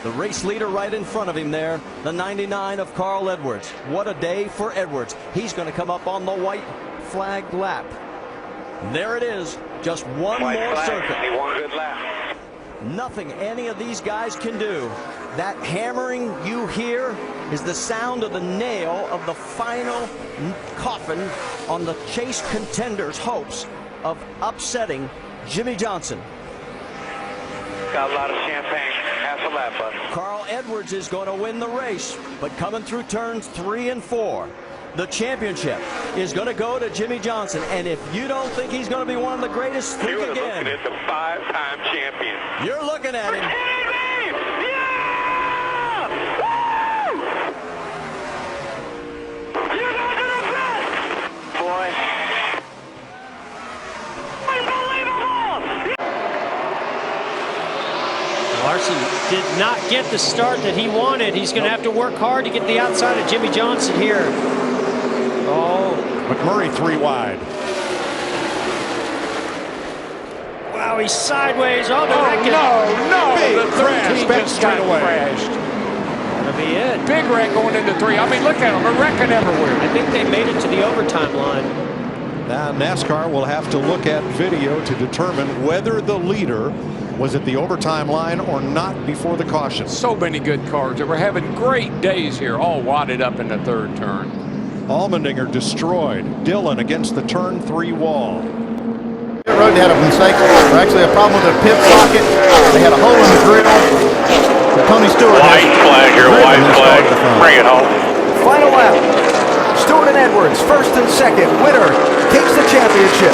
The race leader right in front of him there, the 99 of Carl Edwards. What a day for Edwards. He's going to come up on the white flag lap. There it is, just one more circuit. One good lap. Nothing any of these guys can do. That hammering you hear is the sound of the nail of the final coffin on the Chase contenders' hopes of upsetting Jimmy Johnson. Got a lot of champagne. Half a lap, bud. Carl Edwards is going to win the race, but coming through turns 3 and 4, the championship is going to go to Jimmy Johnson. And if you don't think he's going to be one of the greatest, think You're again. looking at the 5-time champion. You're looking at him. Yeah! Woo! You're going to the best! Boy. Larson did not get the start that he wanted. He's going to have to work hard to get the outside of Jimmy Johnson here. Oh, McMurray 3 wide. Wow, he's sideways. Oh, no. Big The 13 crash, just got away. crashed. That'll be it. Big wreck going into 3. I mean, look at them. They're wrecking everywhere. I think they made it to the overtime line. Now NASCAR will have to look at video to determine whether the leader was at the overtime line or not before the caution. So many good cars. We're having great days here, all wadded up in the 3rd turn. Allmendinger destroyed. Dillon against the turn 3 wall. Pit road, they had a mistake, or actually a problem with the pit socket. They had a hole in the grill. So Tony Stewart. White flag here, white flag. Bring it home. Final lap. Stewart and Edwards, 1st and 2nd. Winner takes the championship.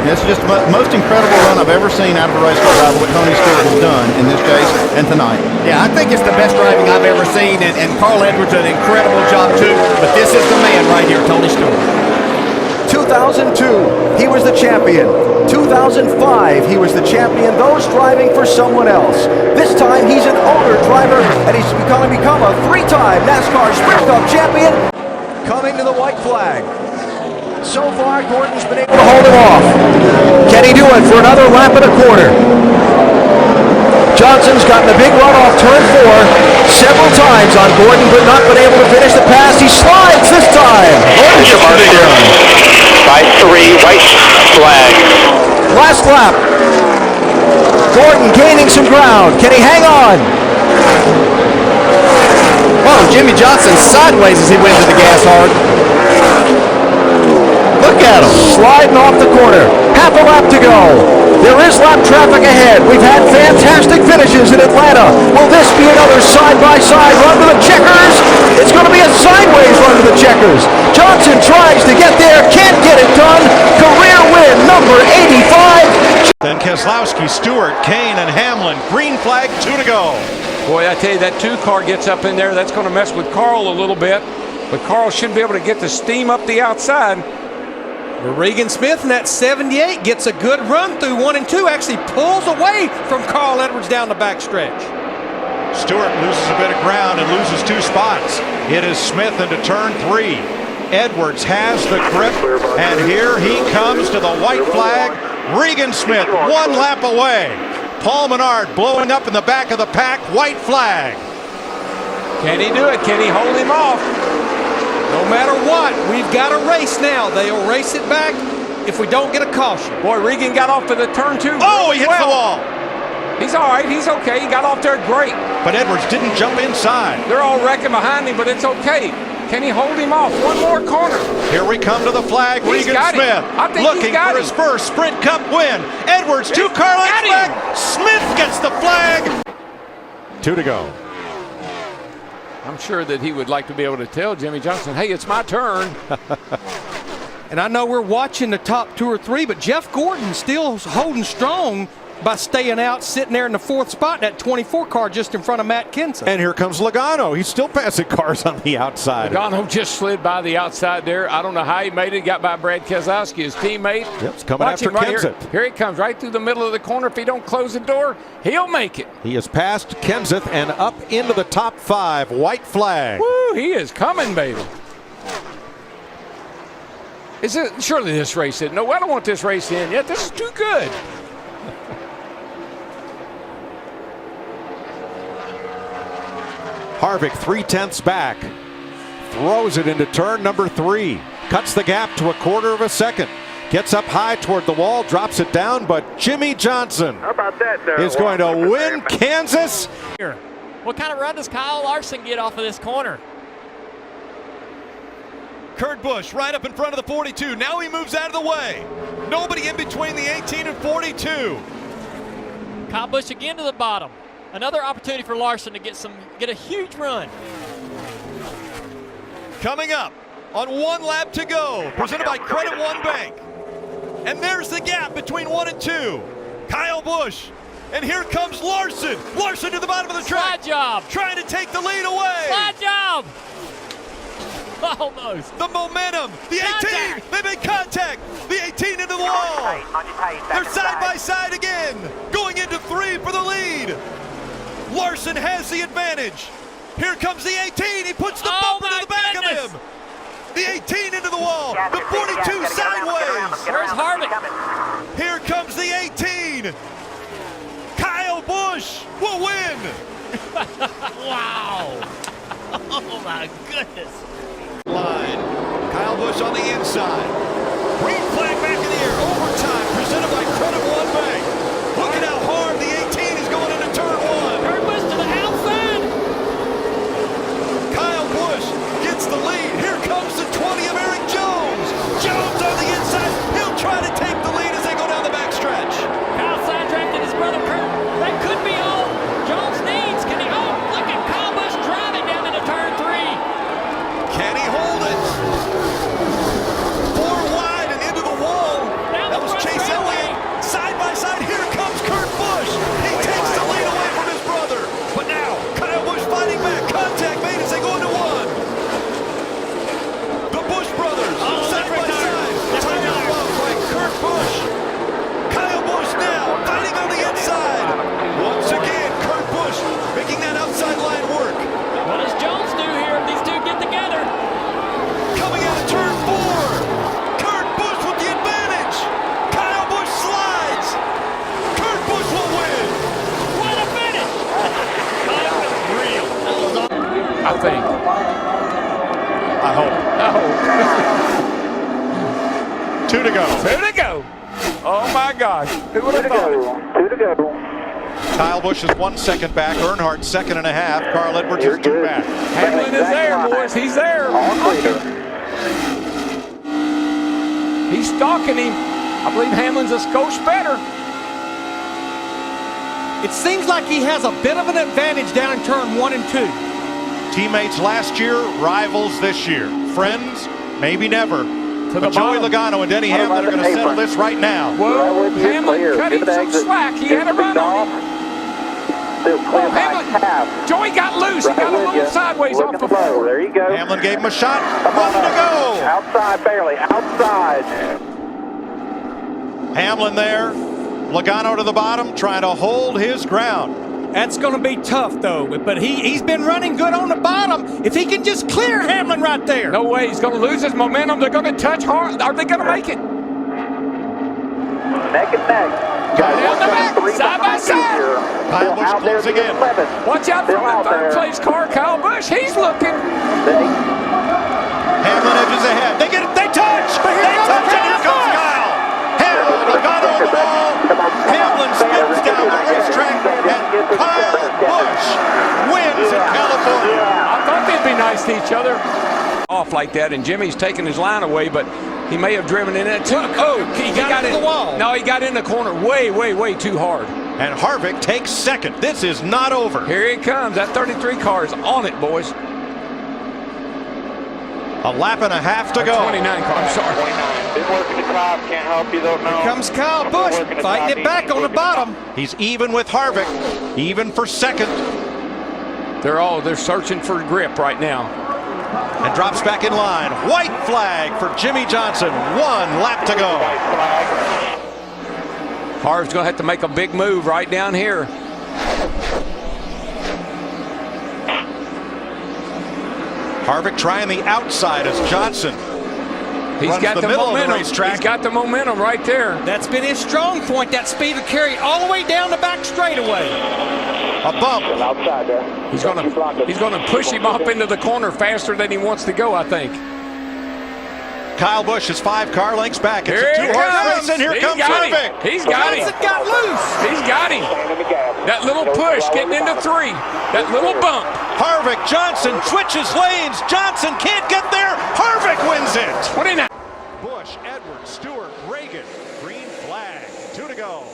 This is just the most incredible run I've ever seen out of a race car driver, what Tony Stewart has done in this case and tonight. Yeah, I think it's the best driving I've ever seen, and Carl Edwards did an incredible job too, but this is the man right here, Tony Stewart. 2002, he was the champion. 2005, he was the champion, those driving for someone else. This time, he's an older driver, and he's going to become a 3-time NASCAR Sprint Cup champion. Coming to the white flag. So far, Gordon's been able to hold him off. Can he do it for another lap and a quarter? Johnson's gotten a big run off turn 4 several times on Gordon, but not been able to finish the pass. He slides this time. Gordon's By 3, white flag. last lap. Gordon gaining some ground. Can he hang on? Oh, Jimmy Johnson sideways as he went to the gas hard. Look at him. Sliding off the corner. Half a lap to go. There is lap traffic ahead. We've had fantastic finishes in Atlanta. Will this be another side-by-side run to the checkers? It's going to be a sideways run to the checkers. Johnson tries to get there, can't get it done. Career win, number 85. Then Keselowski, Stewart, Kane, and Hamlin. Green flag, 2 to go. Boy, I tell you, that 2 car gets up in there. That's going to mess with Carl a little bit. But Carl should be able to get the steam up the outside. Regan Smith in that 78 gets a good run through 1 and 2, actually pulls away from Carl Edwards down the backstretch. Stewart loses a bit of ground and loses 2 spots. It is Smith into turn 3. Edwards has the grip, and here he comes to the white flag. Regan Smith 1 lap away. Paul Menard blowing up in the back of the pack. White flag. Can he do it? Can he hold him off? No matter what, we've got a race now. They'll race it back if we don't get a caution. Boy, Regan got off to the turn 2. Oh, he hits the wall. He's all right. He's okay. He got off there great. But Edwards didn't jump inside. They're all wrecking behind him, but it's okay. Can he hold him off? One more corner. Here we come to the flag. He's Regan got him. Smith I think looking he's got for him. his first Sprint Cup win. Edwards, 2 car lengths back. Smith gets the flag. 2 to go. I'm sure that he would like to be able to tell Jimmy Johnson, hey, it's my turn. And I know we're watching the top 2 or 3, but Jeff Gordon's still holding strong by staying out, sitting there in the 4th spot, that 24 car just in front of Matt Kenseth. And here comes Logano. He's still passing cars on the outside. Logano just slid by the outside there. I don't know how he made it. Got by Brad Keselowski, his teammate. Yep, it's coming Watch after him right Kenseth. Here he comes right through the middle of the corner. If he don't close the door, he'll make it. He has passed Kenseth and up into the top 5. White flag. Woo, he is coming, baby. Is it surely this race is? No, I don't want this race in yet. This is too good. Harvick 3/10 back. Throws it into turn number 3. Cuts the gap to 1/4 of a second. Gets up high toward the wall, drops it down, but Jimmy Johnson is going to win Kansas. What kind of run does Kyle Larson get off of this corner? Kurt Busch right up in front of the 42. Now he moves out of the way. Nobody in between the 18 and 42. Kyle Busch again to the bottom. Another opportunity for Larson to get a huge run. Coming up on 1 lap to go, presented by Credit One Bank. And there's the gap between 1 and 2. Kyle Busch. And here comes Larson. Larson to the bottom of the track. Slide job. Trying to take the lead away. Slide job. Almost. The momentum. The 18. They make contact. The 18 into the wall. They're side by side again. Going into 3 for the lead. Larson has the advantage. Here comes the 18. He puts the bumper to the back of him. The 18 into the wall. The 42 sideways. Where's Harvick? Here comes the 18. Kyle Busch will win. Wow. Oh my goodness. Line. Kyle Busch on the inside. Green flag back in the air. Overtime presented by Credit One Bank. Look at how hard the 18 is going into turn 1. Kurt Busch to the outside. Kyle Busch gets the lead. Here comes the 20 of Eric Jones. Jones on the inside. He'll try to take the lead as they go down the backstretch. Kyle sidetracked his brother Kurt. That could be all Jones needs. Can he? Oh, look at Kyle Busch driving down into turn 3. Can he hold it? 4 wide and into the wall. That was Chase Elliott. Side by side, here comes Kurt Busch. He takes the lead away from his brother. But now, Kyle Busch fighting back. Contact made as they go into 1. The Busch brothers, side by side. Tied up by Kurt Busch. Kyle Busch now fighting on the inside. Once again, Kurt Busch making that outside line work. What does Jones do here if these two get together? Coming out of turn 4. Kurt Busch with the advantage. Kyle Busch slides. Kurt Busch will win. What a finish! Real. I think. I hope. 2 to go. 2 to go. Oh my gosh. Who would have thought it? 2 to go. Kyle Busch is 1 second back. Earnhardt 2.5 seconds. Carl Edwards is 2 back. Hamlin is there, boys. He's there. He's stalking him. I believe Hamlin's a skosh better. It seems like he has a bit of an advantage down in turn 1 and 2. Teammates last year, rivals this year. Friends, maybe never. But Joey Logano and Denny Hamlin are going to settle this right now. Whoa, Hamlin cut him some slack. He had a run on him. Oh, Hamlin. Joey got loose. He got a little sideways off the floor. There you go. Hamlin gave him a shot. 1 to go. Outside, barely. Outside. Hamlin there. Logano to the bottom, trying to hold his ground. That's going to be tough, though. But he's been running good on the bottom. If he can just clear Hamlin right there. No way. He's going to lose his momentum. They're going to touch hard. Are they going to make it? Neck and neck. Down the back, side by side. Kyle Busch closing in. Watch out for the third place car, Kyle Busch. He's looking. Hamlin edges ahead. They get it. They touch. They touch. And here comes Kyle. Hamlin, Logano on the wall. Hamlin spins down the racetrack, and Kyle Busch wins in California. I thought they'd be nice to each other. Off like that, and Jimmy's taking his line away, but he may have driven in it too. Oh, he got in the wall. No, he got in the corner way too hard. And Harvick takes second. This is not over. Here he comes. That 33 car is on it, boys. A lap and a half to go. 29 car, I'm sorry. Been working the top, can't help you though, no. Here comes Kyle Busch fighting it back on the bottom. He's even with Harvick, even for second. They're searching for grip right now. And drops back in line. White flag for Jimmy Johnson. 1 lap to go. Harv's going to have to make a big move right down here. Harvick trying the outside as Johnson He's got the momentum. He's got the momentum right there. That's been his strong point, that speed of carry all the way down the back straightaway. A bump. Outside there. He's gonna push him up into the corner faster than he wants to go, I think. Kyle Busch is 5 car lengths back. It's Here a he two-horse comes. race, and here He's comes got him. Harvick. He's got him. Johnson got loose. He's got him. That little push getting into 3. That little bump. Harvick, Johnson switches lanes. Johnson can't get there. Harvick wins it. 29. Busch, Edwards, Stewart, Reagan. Green flag. 2 to go.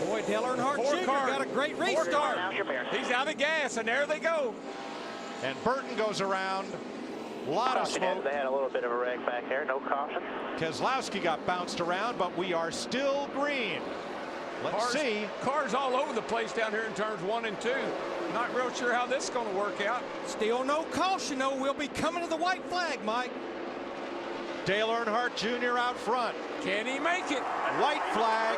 Boy, Dale Earnhardt Jr. got a great restart. He's out of gas, and there they go. And Burton goes around. A lot of smoke. They had a little bit of a wreck back there. No caution. Keselowski got bounced around, but we are still green. Let's see. Cars all over the place down here in turns 1 and 2. Not real sure how this is going to work out. Still no caution, though. We'll be coming to the white flag, Mike. Dale Earnhardt Jr. out front. Can he make it? White flag.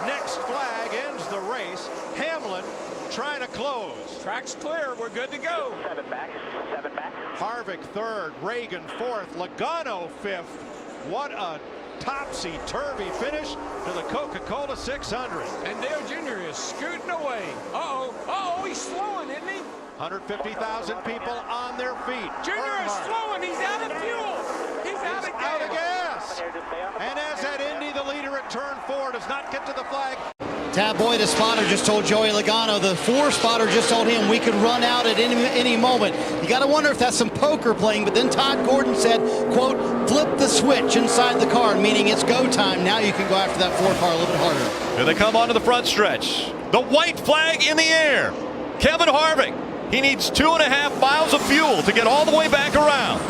Next flag ends the race. Hamlin trying to close. Track's clear. We're good to go. 7 back. 7 back. Harvick 3rd, Reagan 4th, Logano 5th. What a topsy-turvy finish to the Coca-Cola 600. And Dale Jr. is scooting away. Uh-oh, he's slowing, isn't he? 150,000 people on their feet. Jr. is slowing. He's out of fuel. He's out of gas. And as at Indy, the leader at turn 4 does not get to the flag. Tab Boy, the spotter, just told Joey Logano, the 4 spotter just told him we could run out at any moment. You got to wonder if that's some poker playing, but then Todd Gordon said, quote, flip the switch inside the car, meaning it's go time. Now you can go after that 4 car a little bit harder. Here they come onto the front stretch. The white flag in the air. Kevin Harvick. He needs 2.5 miles of fuel to get all the way back around.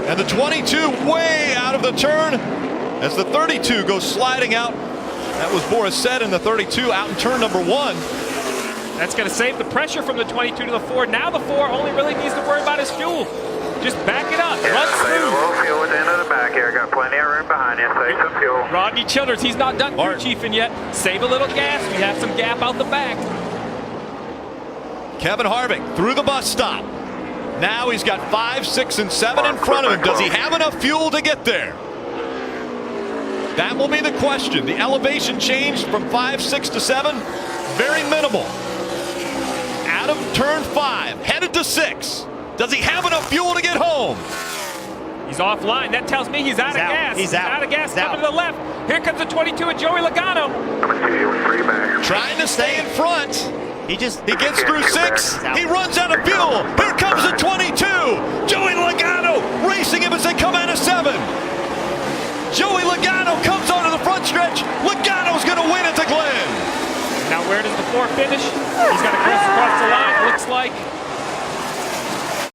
And the 22 way out of the turn as the 32 goes sliding out. That was Boris said in the 32 out in turn number 1. That's going to save the pressure from the 22 to the 4. Now the 4 only really needs to worry about his fuel. Just back it up. Run Save a smooth. little fuel at the end of the back here. Got plenty of room behind you. Save some fuel. Rodney Childers, he's not done crew chiefing yet. Save a little gas. We have some gap out the back. Kevin Harvick through the bus stop. Now he's got 5, 6, and 7 in front of him. Does he have enough fuel to get there? That will be the question. The elevation changed from 5, 6 to 7. Very minimal. Out of turn 5, headed to 6. Does he have enough fuel to get home? He's offline. That tells me he's out of gas. He's out of gas. Coming to the left. Here comes the 22 of Joey Logano. Trying to stay in front. He gets through 6. He runs out of fuel. Here comes the 22. Joey Logano racing him as they come out of 7. Joey Logano comes onto the front stretch. Logano's going to win at the Glen. Now where does the 4 finish? He's got to cross across the line. Looks like